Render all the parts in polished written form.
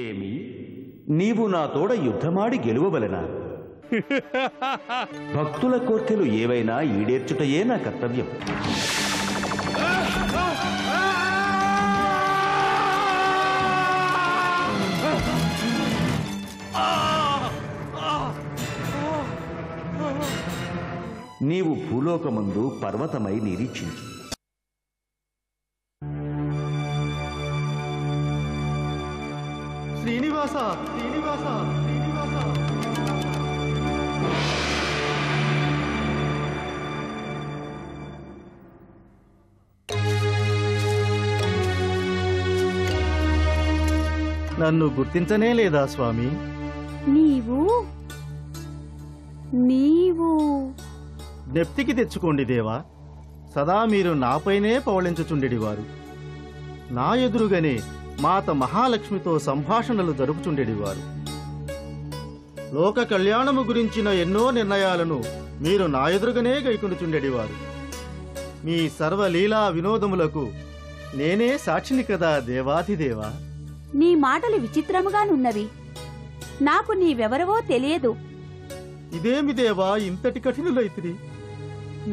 ఏమి నీవు నా తోడ యుద్ధమాడి గెలువవలెనా? భక్తుల కోర్కెలు ఏవైనా ఈడేర్చుటయే నా కర్తవ్యం. నీవు భూలోకమందు పర్వతమై నిరీక్షించు. శ్రీనివాస, శ్రీనివాస, శ్రీనివాస. నన్ను గుర్తించనే లేదా స్వామి? నీవు జ్ఞప్తికి తెచ్చుకోండి దేవా. సదా మీరు నాపైనే పవళించుచుండెడివారు. నా ఎదురుగానే మాత మహాలక్ష్మితో సంభాషణలు జరుపుచుండెడివారు. లోక కళ్యాణము గురించిన ఎన్నో నిర్ణయాలను మీరు నా ఎదురుగానే గైకొనుచుండెడివారు. మీ సర్వలీలా వినోదములకు నేనే సాక్షిని కదా దేవాధిదేవా. నీ మాటలు విచిత్రముగానున్నవి. నాకు నీవెవరవో తెలియదు. ఇదేమి దేవా ఇంతటి కఠినులైతిరి?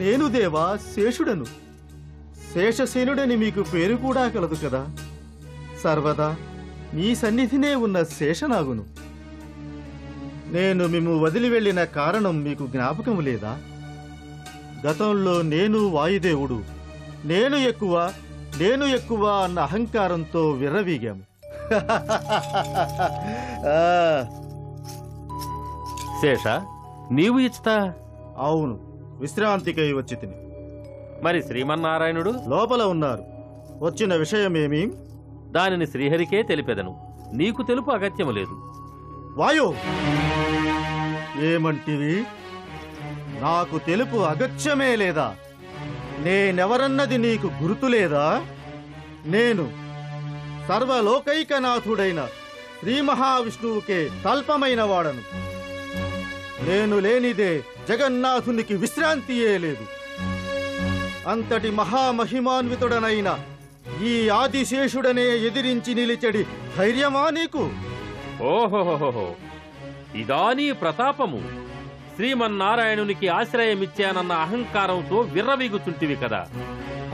నేను దేవా శేషుడను. శేషసేనుడని మీకు పేరు కూడా కలదు కదా. సర్వదా నీ సన్నిధినే ఉన్న శేషనాగును. నేను మిమ్ము వదిలి వెళ్లిన కారణం మీకు జ్ఞాపకము లేదా? గతంలో నేను వాయుదేవుడు, నేను ఎక్కువ అన్న అహంకారంతో విర్రవీగాము. శేష, నీవు ఇచ్చుతా? అవును, విశ్రాంతికై వచ్చి తిని. మరి శ్రీమన్నారాయణుడు లోపల ఉన్నారు. వచ్చిన విషయమేమి? దానిని శ్రీహరికే తెలిపెదను. నీకు తెలుపు అగత్యము లేదు. వాయు, ఏమంటివి? నాకు తెలుపు అగత్యమే లేదా? నేనెవరన్నది నీకు గుర్తులేదా? నేను సర్వలోకైకనాథుడైన శ్రీ మహావిష్ణువుకే తల్పమైన వాడను. నేను లేనిదే జగన్నాథునికి విశ్రాంతియే లేదు. అంతటి మహామహిమాన్వితుడనైన ఈ ఆదిశేషుడనే ఎదిరించి నిలిచెడి ధైర్యమా నీకు? ఓహోహోహో, ఇదా నీ ప్రతాపము? శ్రీమన్నారాయణునికి ఆశ్రయమిచ్చానన్న అహంకారంతో విర్రవీగుచుంటివి కదా.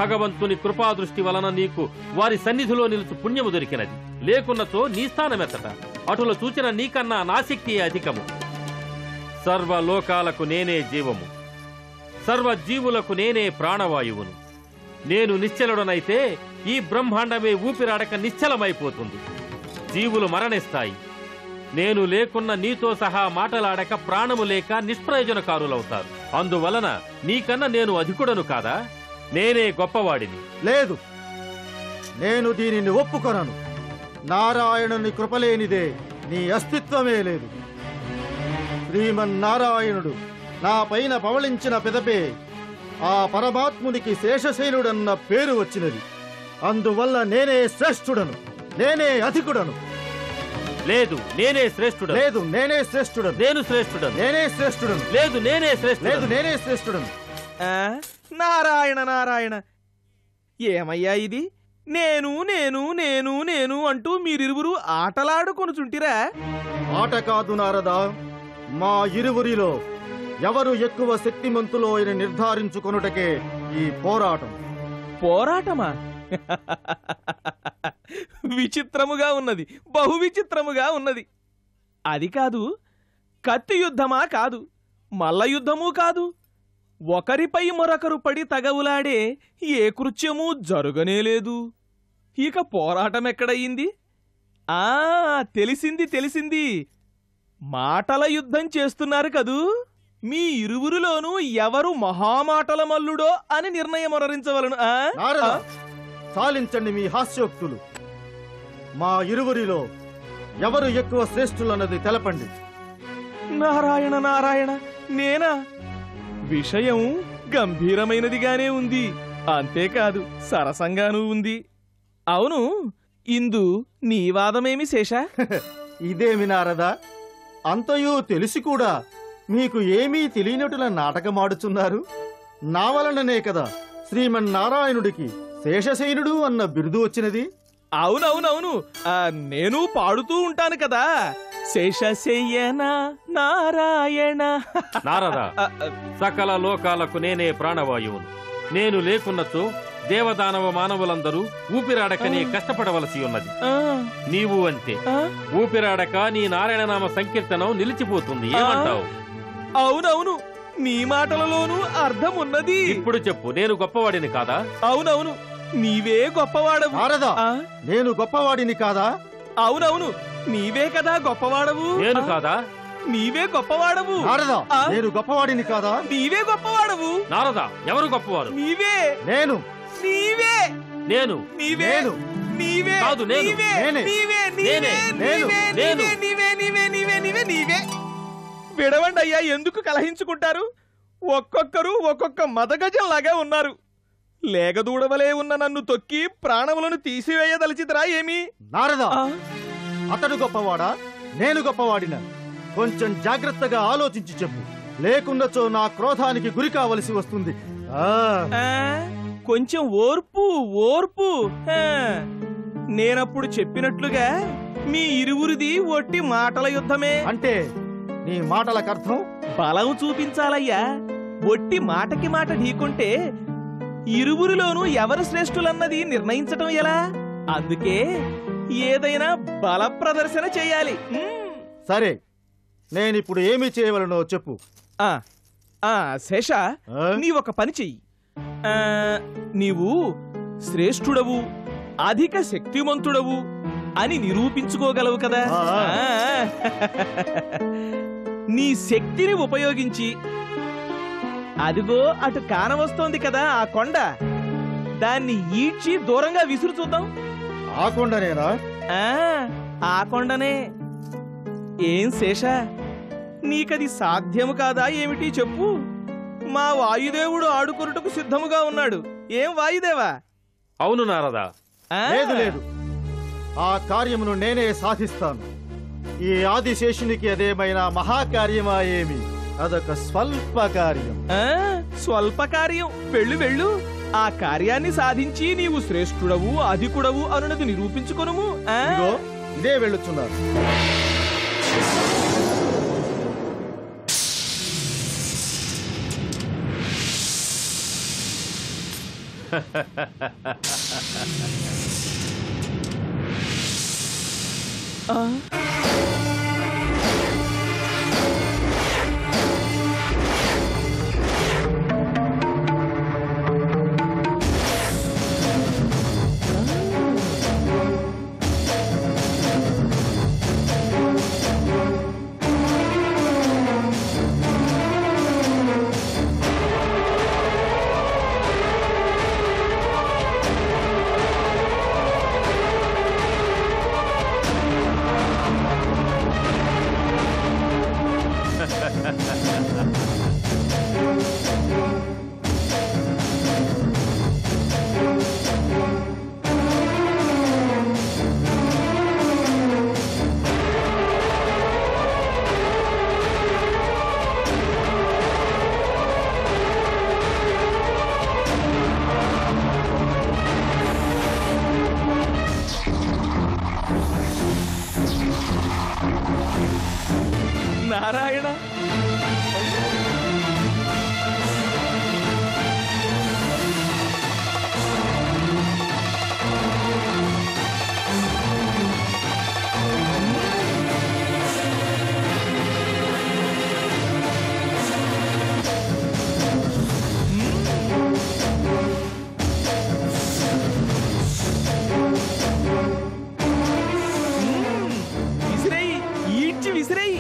భగవంతుని కృపాదృష్టి వలన నీకు వారి సన్నిధిలో నిలుచు పుణ్యము దొరికినది. లేకున్నచో నీ స్థానమెత్తట. అటుల చూచిన నీకన్నా నాశక్తియే అధికము. సర్వలోకాలకు నేనే జీవము, సర్వజీవులకు నేనే ప్రాణవాయువును. నేను నిశ్చలుడనైతే ఈ బ్రహ్మాండమే ఊపిరాడక నిశ్చలమైపోతుంది. జీవులు మరణిస్తాయి. నేను లేకున్న నీతో సహా మాటలాడక ప్రాణము లేక నిష్ప్రయోజనకారులవుతారు. అందువలన నీకన్నా నేను అధికుడను కాదా? నేనే గొప్పవాడిని. లేదు, నేను దీనిని ఒప్పుకొనను. నారాయణుని కృపలేనిదే నీ అస్తిత్వమే లేదు. శ్రీమన్నారాయణుడు నా పైన పవళించిన పెదపే ఆ పరమాత్మునికి శేషసేనుడన్న పేరు వచ్చినది. అందువల్ల నేనే శ్రేష్ఠుడను, నేనే అధికుడను. లేదు, నేనే శ్రేష్ఠుడను. లేదు, నేనే శ్రేష్ఠుడను. నేను శ్రేష్ఠుడను. నేనే శ్రేష్ఠుడను. లేదు, నేనే శ్రేష్ఠుడను. లేదు, నేనే శ్రేష్ఠుడను. నారాయణ నారాయణ, ఏమయ్యా ఇది? నేను నేను నేను నేను అంటూ మీరిరువురు ఆటలాడుకొనుచుంటిరా? ఆట కాదు నారదా, మా ఇరువురిలో ఎవరు ఎక్కువ శక్తిమంతులో అని నిర్ధారించుకొనుటకే ఈ పోరాటం. పోరాటమా? విచిత్రముగా ఉన్నది, బహు విచిత్రముగా ఉన్నది. అది కాదు, కత్తి యుద్ధమా కాదు, మల్ల యుద్ధమూ కాదు. ఒకరిపై మరొకరు పడి తగవులాడే ఏ కృత్యమూ జరుగనేలేదు. ఇక పోరాటమెక్కడయింది? తెలిసింది. మాటల యుద్ధం చేస్తున్నారు కదూ. మీ ఇరువురిలోనూ ఎవరు మహామాటల మల్లుడో అని నిర్ణయమనరించవలను. సాలించండి మీ హాస్యోక్తులు. మా ఇరువురిలో ఎవరు ఎక్కువ శ్రేష్ఠులన్నది తెలపండి. నారాయణ నారాయణ, నేనా? విషయం గంభీరమైనదిగానే ఉంది, అంతేకాదు సరసంగానూ ఉంది. అవును, ఇందు నీ వాదమేమి శేష? ఇదేమి నారదా, అంతయూ తెలిసి కూడా మీకు ఏమీ తెలియనట్టుల నాటకమాడుచున్నారు. నా వలననే కదా శ్రీమన్నారాయణుడికి శేషసేనుడు అన్న బిరుదు వచ్చినది. అవునవునవును, నేను పాడుతూ ఉంటాను కదా, శేషశయ్యన నారాయణ. నారదా, సకల లోకాలకు నేనే ప్రాణవాయువును. నేను లేకున్నచో దేవదానవ మానవులందరూ ఊపిరాడకనే కష్టపడవలసి ఉన్నది. నీవు అంతే, ఊపిరాడక నీ నారాయణనామ సంకీర్తనం నిలిచిపోతుంది. ఏమంటావు? అవునవును, నీ మాటలలోనూ అర్థం ఉన్నది. ఇప్పుడు చెప్పు, నేను గొప్పవాడిని కాదా? అవునవును, నీవే గొప్పవాడవు. నారదా, నేను గొప్పవాడిని కాదా? అవునవును, నీవే కదా గొప్పవాడవు. నేను కాదా? నీవే గొప్పవాడవు. నారదా, నేను గొప్పవాడిని కాదా? నీవే గొప్పవాడవు. నారదా, ఎవరు గొప్పవారు? నీవే. నేను. నీవే. నేను. నీవే. నేను. నీవే. కాదు, నేను. నీవే. నేనే. నీవే. నేనే. నీవే. నేను. నీవే. నీవే. నీవే. నీవే. నీవే. విడవండి అయ్యా, ఎందుకు కలహించుకుంటారు? ఒక్కొక్కరు ఒక్కొక్క మదగజంలాగా ఉన్నారు. లేగదూడవలే ఉన్న నన్ను తొక్కి ప్రాణములను తీసివేయదలిచితరా ఏమి? నారదా, అతడు గొప్పవాడా, నేను గొప్పవాడినా? కొంచెం జాగ్రత్తగా ఆలోచించి చెప్పు, లేకున్నచో నా క్రోధానికి గురి కావలసి వస్తుంది. కొంచెం ఓర్పు ఓర్పు. నేనప్పుడు చెప్పినట్లుగా మీ ఇరువురిది ఒట్టి మాటల యుద్ధమే. అంటే నీ మాటలకు అర్థం? బలం చూపించాలయ్యా. ఒట్టి మాటకి మాట ఢీకొంటే ఇరువురిలోనూ ఎవరు శ్రేష్ఠులన్నది నిర్ణయించటం ఎలా? అందుకే ఏదైనా బల ప్రదర్శన చేయాలి. సరే, నేనిప్పుడు ఏమి చేయవలనో చెప్పు. శేష, నీ ఒక పని చెయ్యి. నీవు శ్రేష్ఠుడవు, అధిక శక్తిమంతుడవు అని నిరూపించుకోగలవు కదా. నీ శక్తిని ఉపయోగించి అదిగో అటు కానవస్తోంది కదా ఆ కొండ, దాన్ని ఈడ్చి దూరంగా విసురు చూద్దాం. ఆ కొండనేనా? ఆ కొండనే. ఏం శేష, నీకది సాధ్యము కాదా ఏమిటి చెప్పు? మా వాయుదేవుడు ఆడుకొనుటకు సిద్ధముగా ఉన్నాడు. ఏం వాయుదేవా? అవును నారదా. లేదు లేదు, ఆ కార్యమును నేనే సాధిస్తాను. ఈ ఆదిశేషునికి అదేమైనా మహాకార్యమా ఏమి? అదొక స్వల్ప కార్యం. స్వల్ప కార్యం? వెళ్ళు వెళ్ళు, ఆ కార్యాన్ని సాధించి నీవు శ్రేష్ఠుడవు అధికుడవు అనునది నిరూపించుకొనుము. ఇదే వెళ్ళుచున్నారు. నారాయణ, విసిరేయి, ఈడ్చి విసిరేయి.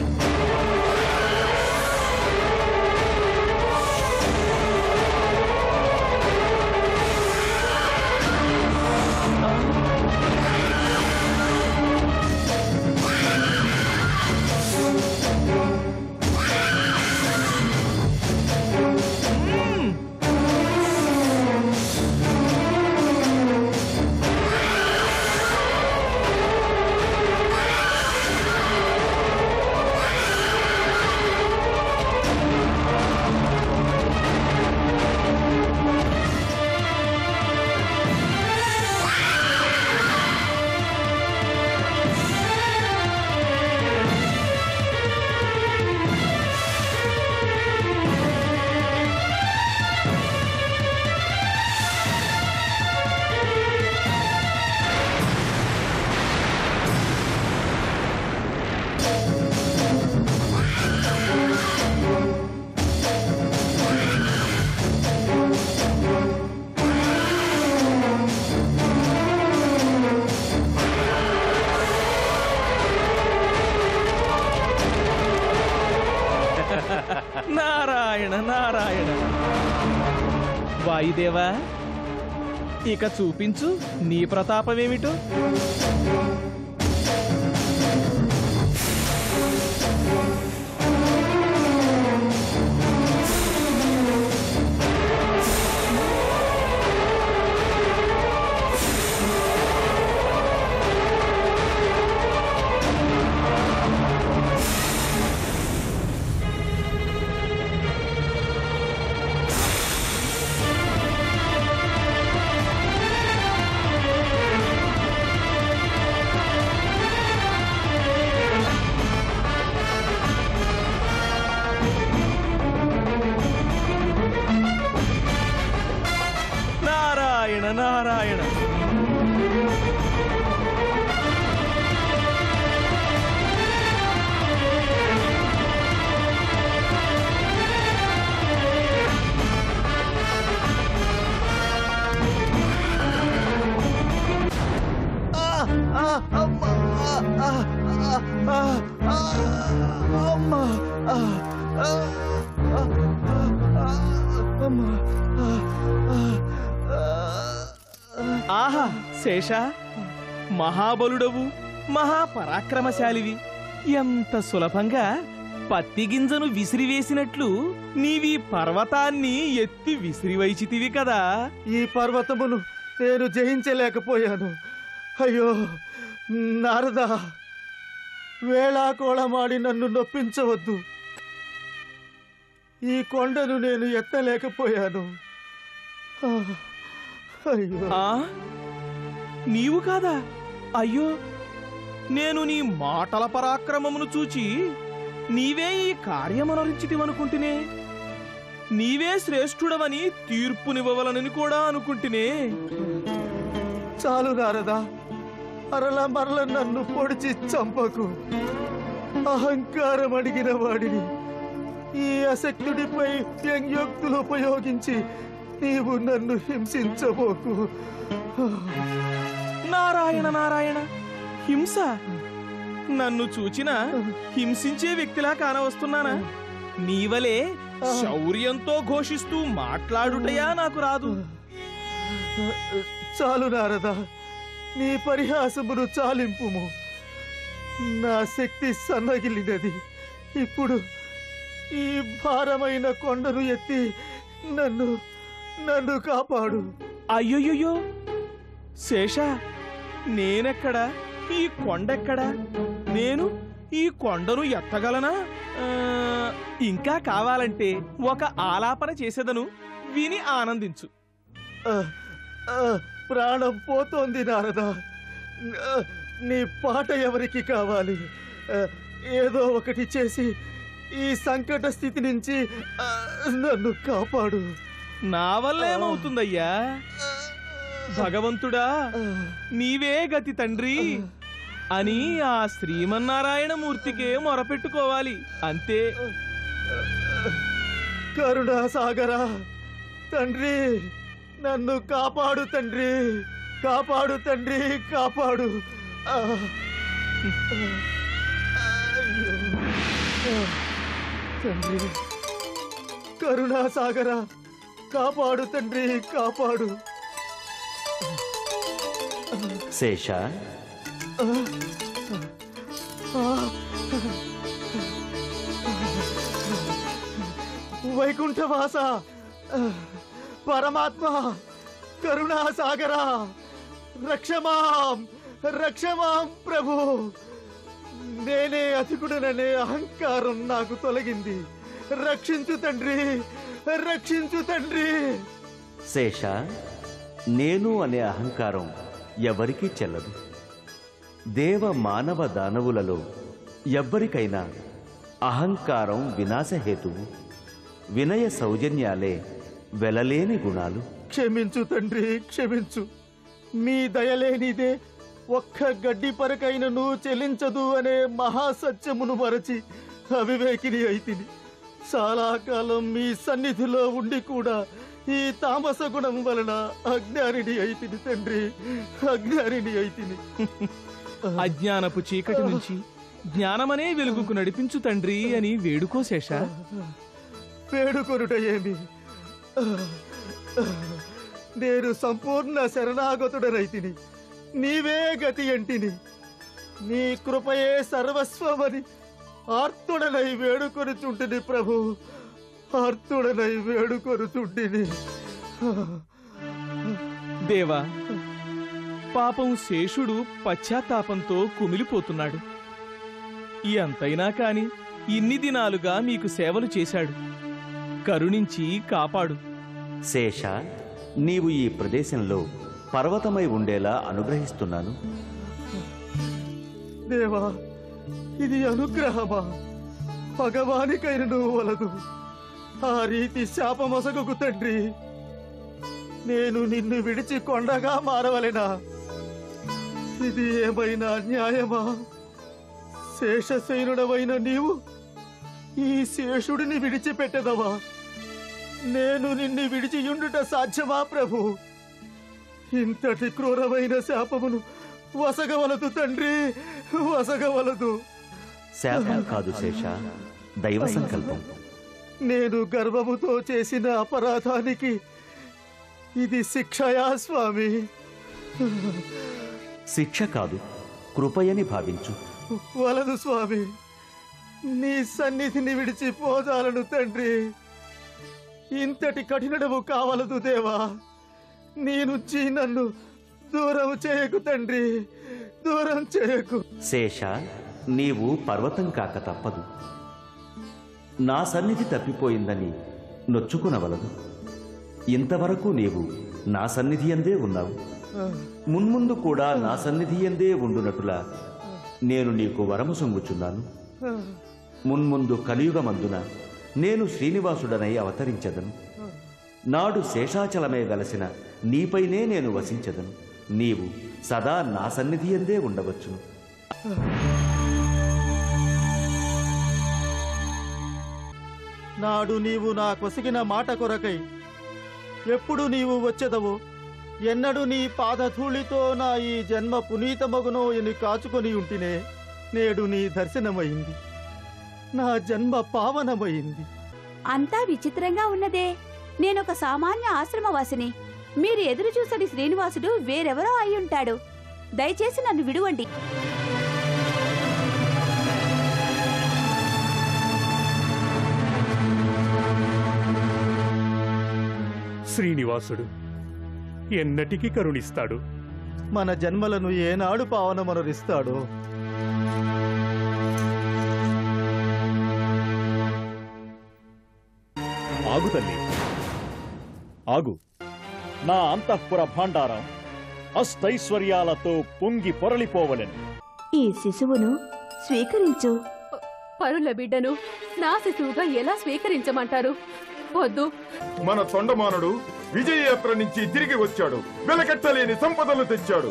నారాయణ నారాయణ. వాయుదేవా, ఇక చూపించు నీ ప్రతాపమేమిటో. నారాయణ నారాయణ. ఆహా శేష, మహాబలుడవు, మహాపరాక్రమశాలివి. ఎంత సులభంగా పత్తి గింజను విసిరివేసినట్లు నీవీ పర్వతాన్ని ఎత్తి విసిరివైచితివి కదా. ఈ పర్వతమును నేను జయించలేకపోయాను. అయ్యో నారదా, వేళాకోళమాడి నన్ను నొప్పించవద్దు. ఈ కొండను నేను ఎత్తలేకపోయాను. అయ్యో. నీవు కాదా? అయ్యో, నేను నీ మాటల పరాక్రమమును చూచి నీవే ఈ కార్యమనరించితివనుకుంటునే. నీవే శ్రేష్ఠుడవని తీర్పునివ్వవలనని కూడా అనుకుంటునే. చాలు నారదా, మరల నన్ను పొడిచి చంపకు. అహంకారం అడిగిన వాడిని ఈ అశక్తుడిపై వ్యంగ్యోక్తులు ఉపయోగించి నీవు నన్ను హింసించబోకు. నారాయణ నారాయణ, హింస? నన్ను చూచిన హింసించే వ్యక్తిలా కానవస్తున్నానా? నీవలే శౌర్యంతో ఘోషిస్తూ మాట్లాడుటయా నాకు రాదు. చాలు నారదా, నీ పరిహాసమును చాలింపుము. నా శక్తి సన్నగిలినది. ఇప్పుడు ఈ భారమైన కొండను ఎత్తి నన్ను కాపాడు. అయ్యోయ్యో శేష, నేనెక్కడా? ఈ కొండెక్కడా? నేను ఈ కొండను ఎత్తగలనా? ఇంకా కావాలంటే ఒక ఆలాపన చేసేదను, విని ఆనందించు. ప్రాణం పోతోంది నారదా. నీ పాట ఎవరికి కావాలి? ఏదో ఒకటి చేసి ఈ సంకట స్థితి నుంచి నన్ను కాపాడు. నా వల్ల ఏమవుతుందయ్యా? భగవంతుడా, నీవే గతి తండ్రి అని ఆ శ్రీమన్నారాయణమూర్తికే మొరపెట్టుకోవాలి, అంతే. కరుణాసాగరా, తండ్రి నన్ను కాపాడు తండ్రి, కాపాడు తండ్రి, కాపాడు. తండ్రి కరుణాసాగరా, కాపాడు తండ్రి, కాపాడు. శేష, వైకుంఠవాస, పరమాత్మ, కరుణాసాగరా, రక్షమాం, రక్షమాం ప్రభు. నేనే అధికుడననే అహంకారం నాకు తొలగింది. రక్షించు తండ్రి, రక్షించు తండ్రి. శేష, నేను అనే అహంకారం ఎవరికీ చెల్లదు. దేవ మానవ దానవులలో ఎవ్వరికైనా అహంకారం వినాశహేతువు. వినయ సౌజన్యాలే వెలలేని గుణాలు. క్షమించు తండ్రి, క్షమించు. మీ దయలేనిదే ఒక్క గడ్డి పరకైనను చెల్లించదు అనే మహాసత్యమును మరచి అవివేకిని అయితిని. చాలా కాలం మీ సన్నిధిలో ఉండి కూడా ఈ తామస గుణం వలన అజ్ఞానిని అయితిని తండ్రి, అజ్ఞానిని అయితిని. అజ్ఞానపు చీకటి నుంచి జ్ఞానమనే వెలుగుకు నడిపించు తండ్రి అని వేడుకో శేష. వేడుకొనుట ఏమి? నేను సంపూర్ణ శరణాగతుడనైతిని, నీవే గతి అంటిని. నీ కృపయే సర్వస్వమని ఆర్తుడనై వేడుకొనుచుంటిని ప్రభు, ఆర్తుడనై వేడుకొనుచుంటిని. దేవా, పాపం శేషుడు పశ్చాత్తాపంతో కుమిలిపోతున్నాడు. ఎంతైనా కాని ఇన్ని దినాలుగా మీకు సేవలు చేశాడు. కరుణించి కాపాడు. శేష, నీవు ఈ ప్రదేశంలో పర్వతమై ఉండేలా అనుగ్రహిస్తున్నాను. దేవా, ఇది అనుగ్రహమా? భగవానికైనను వలదు. ఆ రీతి శాపమొసగుకు తండ్రి. నేను నిన్ను విడిచి కొండగా మారవలెనా? ఇది ఏమైనా న్యాయమా? శేషశయనుడవైన నీవు ఈ శేషుడిని విడిచిపెట్టదవా? నేను నిన్ను విడిచియుండుట సాధ్యమా ప్రభు? ఇంతటి క్రూరమైన శాపమును వసగవలదు తండ్రి, వసగవలదు. శాపం కాదు శేష, దైవ సంకల్పం. నేను గర్వముతో చేసిన అపరాధానికి ఇది శిక్షయా స్వామి? శిక్ష కాదు, కృపయని భావించు. వలదు స్వామి, నీ సన్నిధిని విడిచి పోదాలను తండ్రి. ఇంతటి కఠినడము కావలదు దేవా. నీ నుంచి నన్ను దూరం చేయకు తండ్రి, దూరం చేయకు. శేష, నీవు పర్వతం కాక తప్పదు. నా సన్నిధి తప్పిపోయిందని నొచ్చుకునవలదు. ఇంతవరకు నీవు నా సన్నిధి అందే ఉన్నావు. మున్ముందు కూడా నా సన్నిధి అందే ఉండునటులా నేను నీకు వరము సొంగుచున్నాను. మున్ముందు కలియుగమందున నేను శ్రీనివాసుడనై అవతరించదను. నాడు శేషాచలమే వెలసిన నీపైనే నేను వసించదను. నీవు సదా నా సన్నిధి అందే ఉండవచ్చును. నాడు నీవు నా కొసిగిన మాట కొరకై ఎప్పుడు నీవు వచ్చెదవో, ఎన్నడు నీ పాదధూళితో నా ఈ జన్మ పునీతమగునో అని కాచుకొని ఉంటినే. నేడు నీ దర్శనమైంది, నా జన్మ పావనమైంది. అంతా విచిత్రంగా ఉన్నదే. నేనొక సామాన్య ఆశ్రమవాసిని. మీరు ఎదురు చూసని శ్రీనివాసుడు వేరెవరో అయ్యుంటాడు. దయచేసి నన్ను విడువండి. శ్రీనివాసుడు ఎన్నటికి కరుణిస్తాడు. మన జన్మలను ఏనాడు పావనమనరిస్తాడో. ఆగు తల్లి, ఆగు. నా అంతఃపుర భాండారం అష్టైశ్వర్యాలతో పొంగి పొరలిపోవలెను. ఈ శిశువును స్వీకరించు. పరుల బిడ్డను నా శిశువుగా ఎలా స్వీకరించమంటారు? వద్దు. మన తొండమానుడు విజయయాత్ర నుంచి తిరిగి వచ్చాడు. వెలకట్టలేని సంపదలు తెచ్చాడు.